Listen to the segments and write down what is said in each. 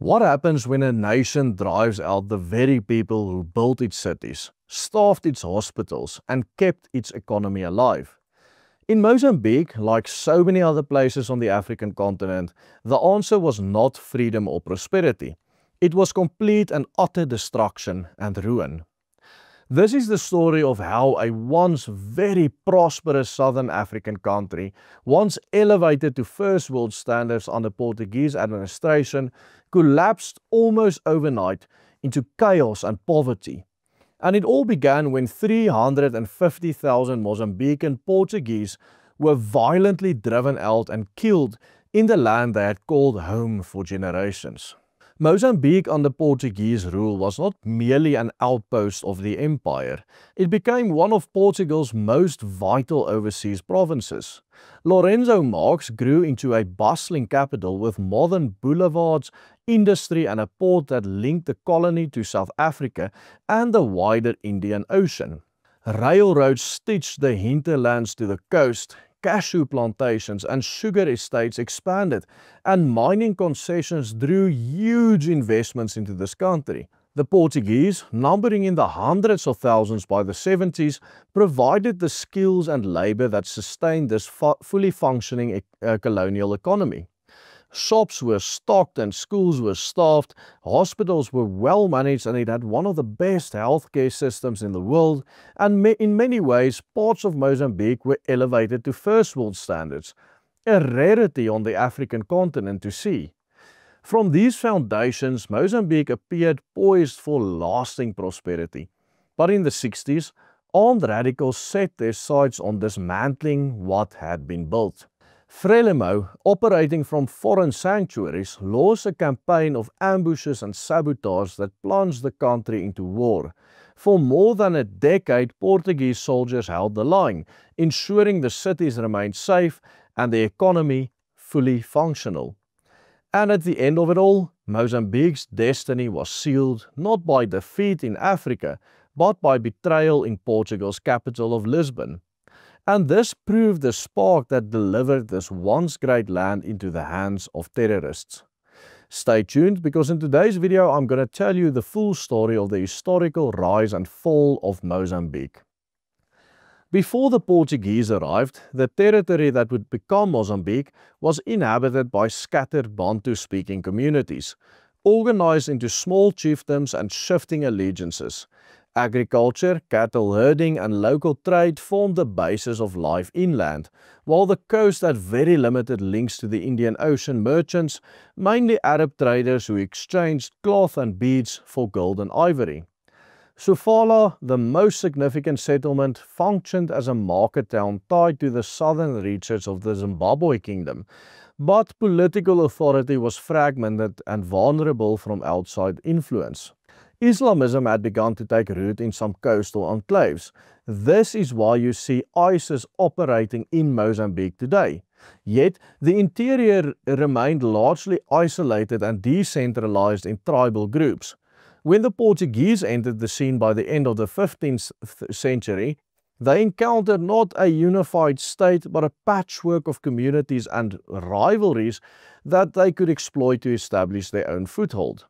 What happens when a nation drives out the very people who built its cities, staffed its hospitals, and kept its economy alive? In Mozambique, like so many other places on the African continent, the answer was not freedom or prosperity. It was complete and utter destruction and ruin. This is the story of how a once very prosperous southern African country, once elevated to first world standards under Portuguese administration, collapsed almost overnight into chaos and poverty. And it all began when 350,000 Mozambican Portuguese were violently driven out and killed in the land they had called home for generations. Mozambique under Portuguese rule was not merely an outpost of the empire. It became one of Portugal's most vital overseas provinces. Lourenço Marques grew into a bustling capital with modern boulevards, industry and a port that linked the colony to South Africa and the wider Indian Ocean. Railroads stitched the hinterlands to the coast. Cashew plantations and sugar estates expanded, and mining concessions drew huge investments into this country. The Portuguese, numbering in the hundreds of thousands by the 70s, provided the skills and labor that sustained this fully functioning colonial economy. Shops were stocked and schools were staffed, hospitals were well managed, and it had one of the best healthcare systems in the world, and in many ways parts of Mozambique were elevated to first world standards, a rarity on the African continent to see. From these foundations, Mozambique appeared poised for lasting prosperity. But in the 60s, armed radicals set their sights on dismantling what had been built. Frelimo, operating from foreign sanctuaries, launched a campaign of ambushes and sabotage that plunged the country into war. For more than a decade, Portuguese soldiers held the line, ensuring the cities remained safe and the economy fully functional. And at the end of it all, Mozambique's destiny was sealed not by defeat in Africa, but by betrayal in Portugal's capital of Lisbon. And this proved the spark that delivered this once great land into the hands of terrorists. Stay tuned, because in today's video I'm going to tell you the full story of the historical rise and fall of Mozambique. Before the Portuguese arrived, the territory that would become Mozambique was inhabited by scattered Bantu-speaking communities, organized into small chiefdoms and shifting allegiances. Agriculture, cattle herding and local trade formed the basis of life inland, while the coast had very limited links to the Indian Ocean merchants, mainly Arab traders who exchanged cloth and beads for gold and ivory. Sofala, the most significant settlement, functioned as a market town tied to the southern reaches of the Zimbabwe kingdom, but political authority was fragmented and vulnerable from outside influence. Islamism had begun to take root in some coastal enclaves. This is why you see ISIS operating in Mozambique today. Yet, the interior remained largely isolated and decentralized in tribal groups. When the Portuguese entered the scene by the end of the 15th century, they encountered not a unified state, but a patchwork of communities and rivalries that they could exploit to establish their own foothold.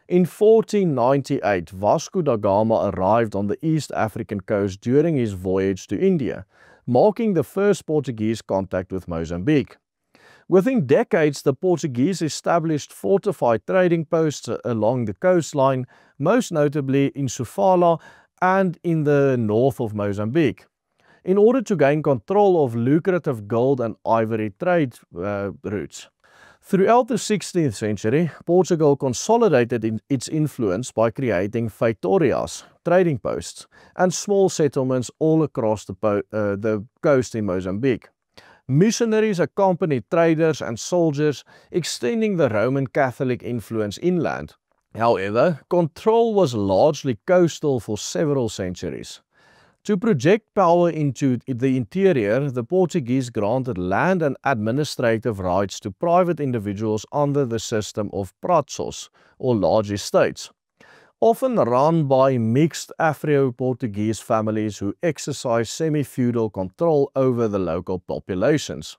In 1498, Vasco da Gama arrived on the East African coast during his voyage to India, marking the first Portuguese contact with Mozambique. Within decades, the Portuguese established fortified trading posts along the coastline, most notably in Sofala and in the north of Mozambique, in order to gain control of lucrative gold and ivory trade routes. Throughout the 16th century, Portugal consolidated its influence by creating feitorias, trading posts, and small settlements all across the coast in Mozambique. Missionaries accompanied traders and soldiers, extending the Roman Catholic influence inland. However, control was largely coastal for several centuries. To project power into the interior, the Portuguese granted land and administrative rights to private individuals under the system of praços, or large estates, often run by mixed Afro-Portuguese families who exercised semi-feudal control over the local populations.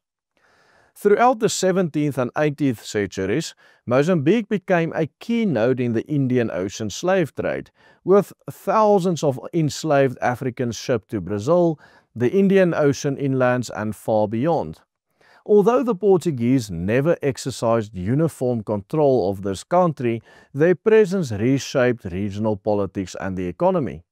Throughout the 17th and 18th centuries, Mozambique became a key node in the Indian Ocean slave trade, with thousands of enslaved Africans shipped to Brazil, the Indian Ocean inlands, and far beyond. Although the Portuguese never exercised uniform control of this country, their presence reshaped regional politics and the economy.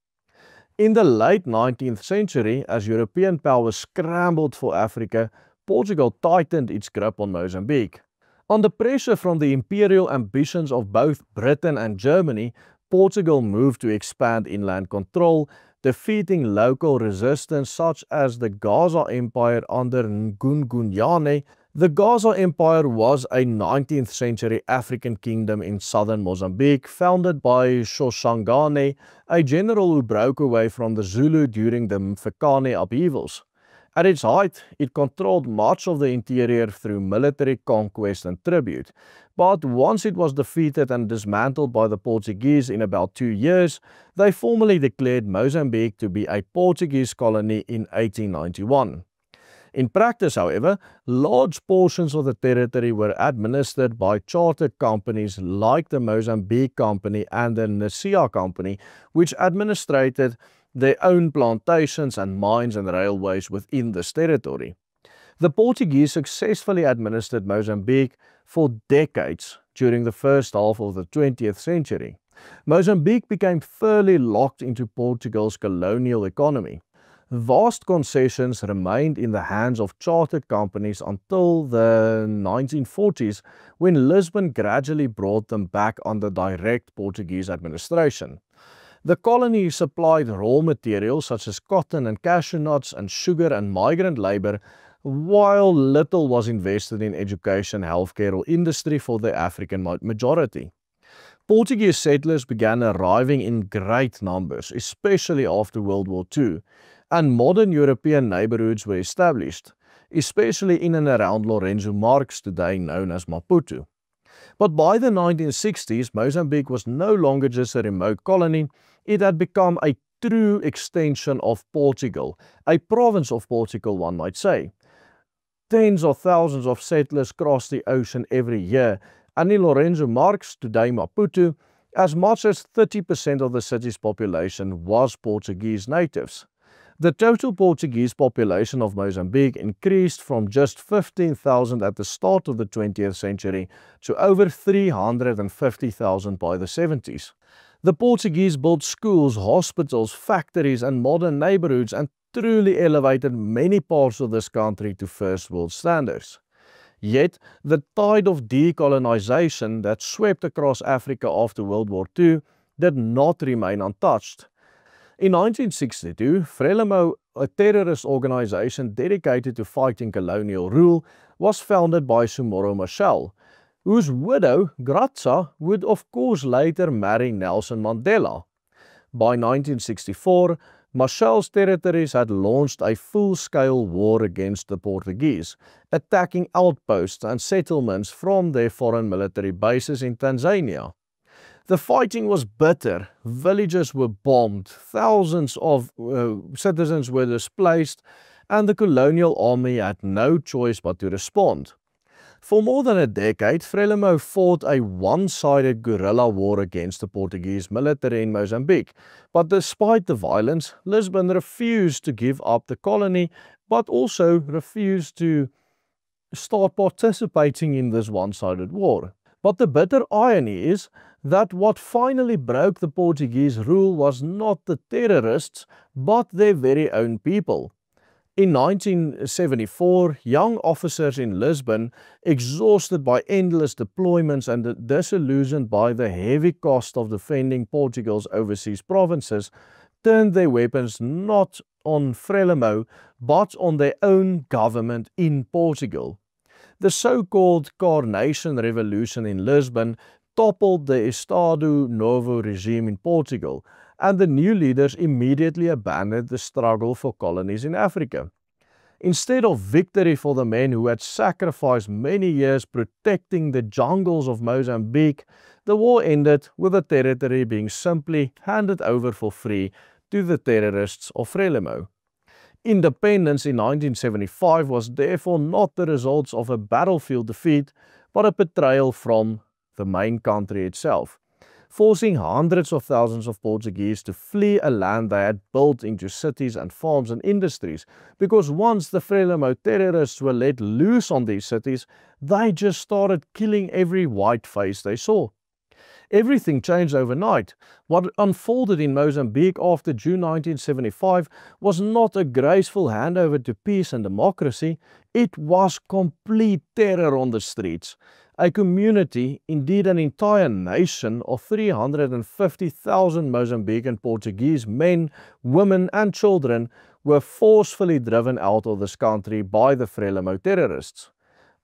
In the late 19th century, as European powers scrambled for Africa, Portugal tightened its grip on Mozambique. Under pressure from the imperial ambitions of both Britain and Germany, Portugal moved to expand inland control, defeating local resistance such as the Gaza Empire under Ngungunyane. The Gaza Empire was a 19th century African kingdom in southern Mozambique, founded by Soshanghane, a general who broke away from the Zulu during the Mfecane upheavals. At its height, it controlled much of the interior through military conquest and tribute, but once it was defeated and dismantled by the Portuguese in about 2 years, they formally declared Mozambique to be a Portuguese colony in 1891. In practice, however, large portions of the territory were administered by chartered companies like the Mozambique Company and the Nasia Company, which administrated their own plantations and mines and railways within this territory. The Portuguese successfully administered Mozambique for decades during the first half of the 20th century. Mozambique became firmly locked into Portugal's colonial economy. Vast concessions remained in the hands of chartered companies until the 1940s, when Lisbon gradually brought them back under direct Portuguese administration. The colony supplied raw materials such as cotton and cashew nuts and sugar and migrant labor, while little was invested in education, healthcare or industry for the African majority. Portuguese settlers began arriving in great numbers, especially after World War II, and modern European neighborhoods were established, especially in and around Lourenço Marques, today known as Maputo. But by the 1960s, Mozambique was no longer just a remote colony, it had become a true extension of Portugal, a province of Portugal, one might say. Tens of thousands of settlers crossed the ocean every year, and in Lourenço Marques, today Maputo, as much as 30% of the city's population was Portuguese natives. The total Portuguese population of Mozambique increased from just 15,000 at the start of the 20th century to over 350,000 by the 70s. The Portuguese built schools, hospitals, factories and modern neighborhoods and truly elevated many parts of this country to first world standards. Yet, the tide of decolonization that swept across Africa after World War II did not remain untouched. In 1962, Frelimo, a terrorist organization dedicated to fighting colonial rule, was founded by Sumoro Machel, whose widow, Graça, would of course later marry Nelson Mandela. By 1964, Machel's territories had launched a full-scale war against the Portuguese, attacking outposts and settlements from their foreign military bases in Tanzania. The fighting was bitter, villages were bombed, thousands of citizens were displaced, and the colonial army had no choice but to respond. For more than a decade, Frelimo fought a one-sided guerrilla war against the Portuguese military in Mozambique, but despite the violence, Lisbon refused to give up the colony, but also refused to start participating in this one-sided war. But the bitter irony is that what finally broke the Portuguese rule was not the terrorists, but their very own people. In 1974, young officers in Lisbon, exhausted by endless deployments and disillusioned by the heavy cost of defending Portugal's overseas provinces, turned their weapons not on Frelimo, but on their own government in Portugal. The so-called Carnation Revolution in Lisbon toppled the Estado Novo regime in Portugal, and the new leaders immediately abandoned the struggle for colonies in Africa. Instead of victory for the men who had sacrificed many years protecting the jungles of Mozambique, the war ended with the territory being simply handed over for free to the terrorists of Frelimo. Independence in 1975 was therefore not the results of a battlefield defeat, but a betrayal from the main country itself, forcing hundreds of thousands of Portuguese to flee a land they had built into cities and farms and industries, because once the Frelimo terrorists were let loose on these cities, they just started killing every white face they saw. Everything changed overnight. What unfolded in Mozambique after June 1975 was not a graceful handover to peace and democracy, it was complete terror on the streets. A community, indeed an entire nation of 350,000 Mozambican Portuguese men, women and children were forcefully driven out of this country by the Frelimo terrorists.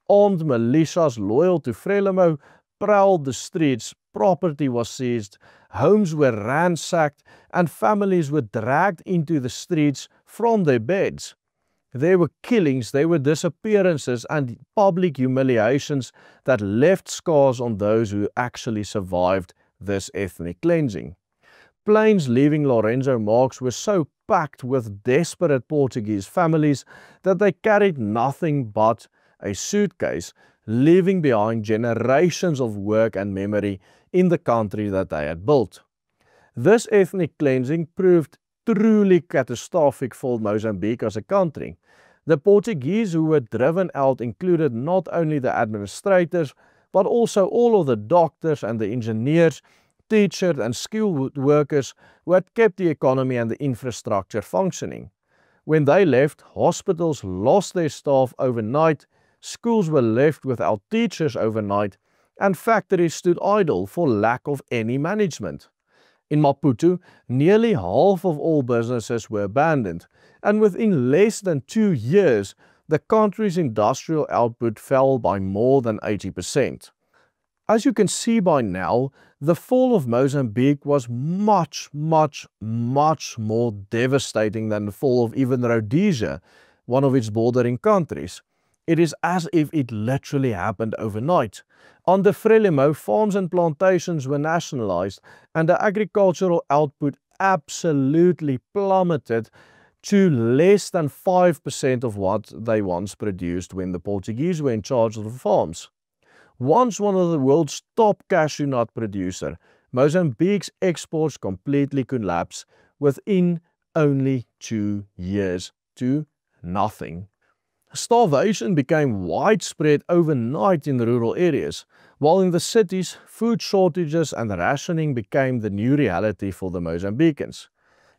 Armed militias loyal to Frelimo prowled the streets, property was seized, homes were ransacked, and families were dragged into the streets from their beds. There were killings, there were disappearances and public humiliations that left scars on those who actually survived this ethnic cleansing. Planes leaving Lourenço Marques were so packed with desperate Portuguese families that they carried nothing but a suitcase, leaving behind generations of work and memory in the country that they had built. This ethnic cleansing proved truly catastrophic for Mozambique as a country. The Portuguese who were driven out included not only the administrators, but also all of the doctors and the engineers, teachers and skilled workers who had kept the economy and the infrastructure functioning. When they left, hospitals lost their staff overnight, schools were left without teachers overnight, and factories stood idle for lack of any management. In Maputo, nearly half of all businesses were abandoned, and within less than 2 years, the country's industrial output fell by more than 80%. As you can see by now, the fall of Mozambique was much more devastating than the fall of even Rhodesia, one of its bordering countries. It is as if it literally happened overnight. Under Frelimo, farms and plantations were nationalized, and the agricultural output absolutely plummeted to less than 5% of what they once produced when the Portuguese were in charge of the farms. Once one of the world's top cashew nut producer, Mozambique's exports completely collapsed within only 2 years to nothing. Starvation became widespread overnight in rural areas, while in the cities, food shortages and rationing became the new reality for the Mozambicans.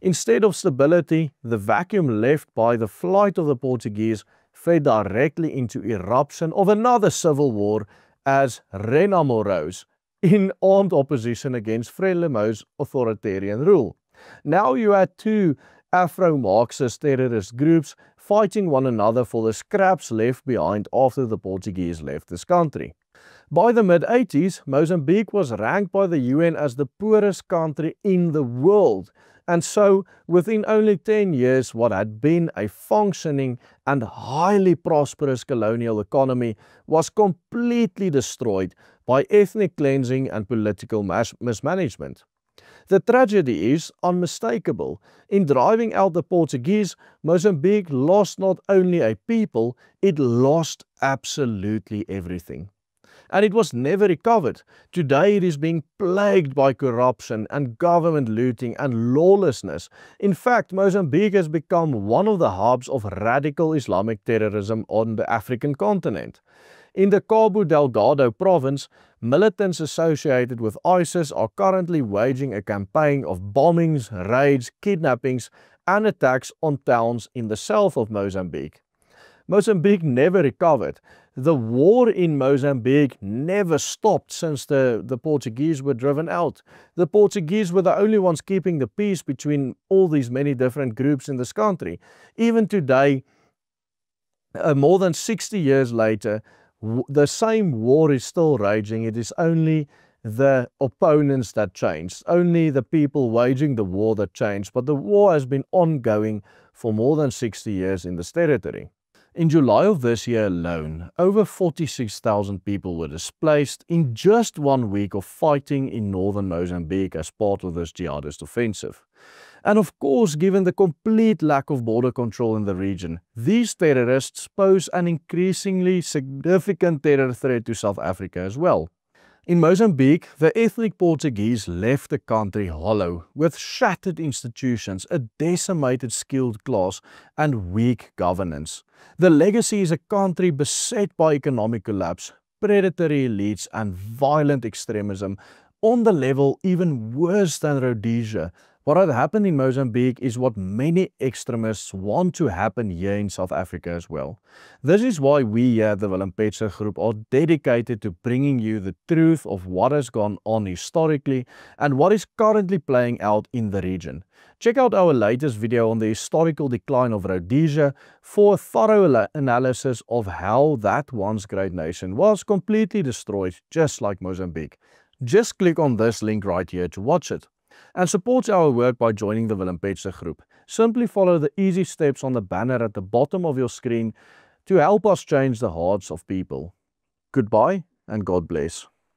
Instead of stability, the vacuum left by the flight of the Portuguese fed directly into eruption of another civil war as Renamo rose, in armed opposition against Frelimo's authoritarian rule. Now you had two Afro-Marxist terrorist groups fighting one another for the scraps left behind after the Portuguese left this country. By the mid-80s, Mozambique was ranked by the UN as the poorest country in the world, and so within only 10 years what had been a functioning and highly prosperous colonial economy was completely destroyed by ethnic cleansing and political mismanagement. The tragedy is unmistakable. In driving out the Portuguese, Mozambique lost not only a people, it lost absolutely everything. And it was never recovered. Today it is being plagued by corruption and government looting and lawlessness. In fact, Mozambique has become one of the hubs of radical Islamic terrorism on the African continent. In the Cabo Delgado province, militants associated with ISIS are currently waging a campaign of bombings, raids, kidnappings, and attacks on towns in the south of Mozambique. Mozambique never recovered. The war in Mozambique never stopped since the Portuguese were driven out. The Portuguese were the only ones keeping the peace between all these many different groups in this country. Even today, more than 60 years later, the same war is still raging. It is only the opponents that changed, only the people waging the war that changed, but the war has been ongoing for more than 60 years in this territory. In July of this year alone, over 46,000 people were displaced in just 1 week of fighting in northern Mozambique as part of this jihadist offensive. And of course, given the complete lack of border control in the region, these terrorists pose an increasingly significant terror threat to South Africa as well. In Mozambique, the ethnic Portuguese left the country hollow, with shattered institutions, a decimated skilled class, and weak governance. The legacy is a country beset by economic collapse, predatory elites, and violent extremism, on the level even worse than Rhodesia. What had happened in Mozambique is what many extremists want to happen here in South Africa as well. This is why we here at the Willem Petzer Group are dedicated to bringing you the truth of what has gone on historically and what is currently playing out in the region. Check out our latest video on the historical decline of Rhodesia for a thorough analysis of how that once great nation was completely destroyed, just like Mozambique. Just click on this link right here to watch it. And support our work by joining the Willem Petzer Group. Simply follow the easy steps on the banner at the bottom of your screen to help us change the hearts of people. Goodbye and God bless.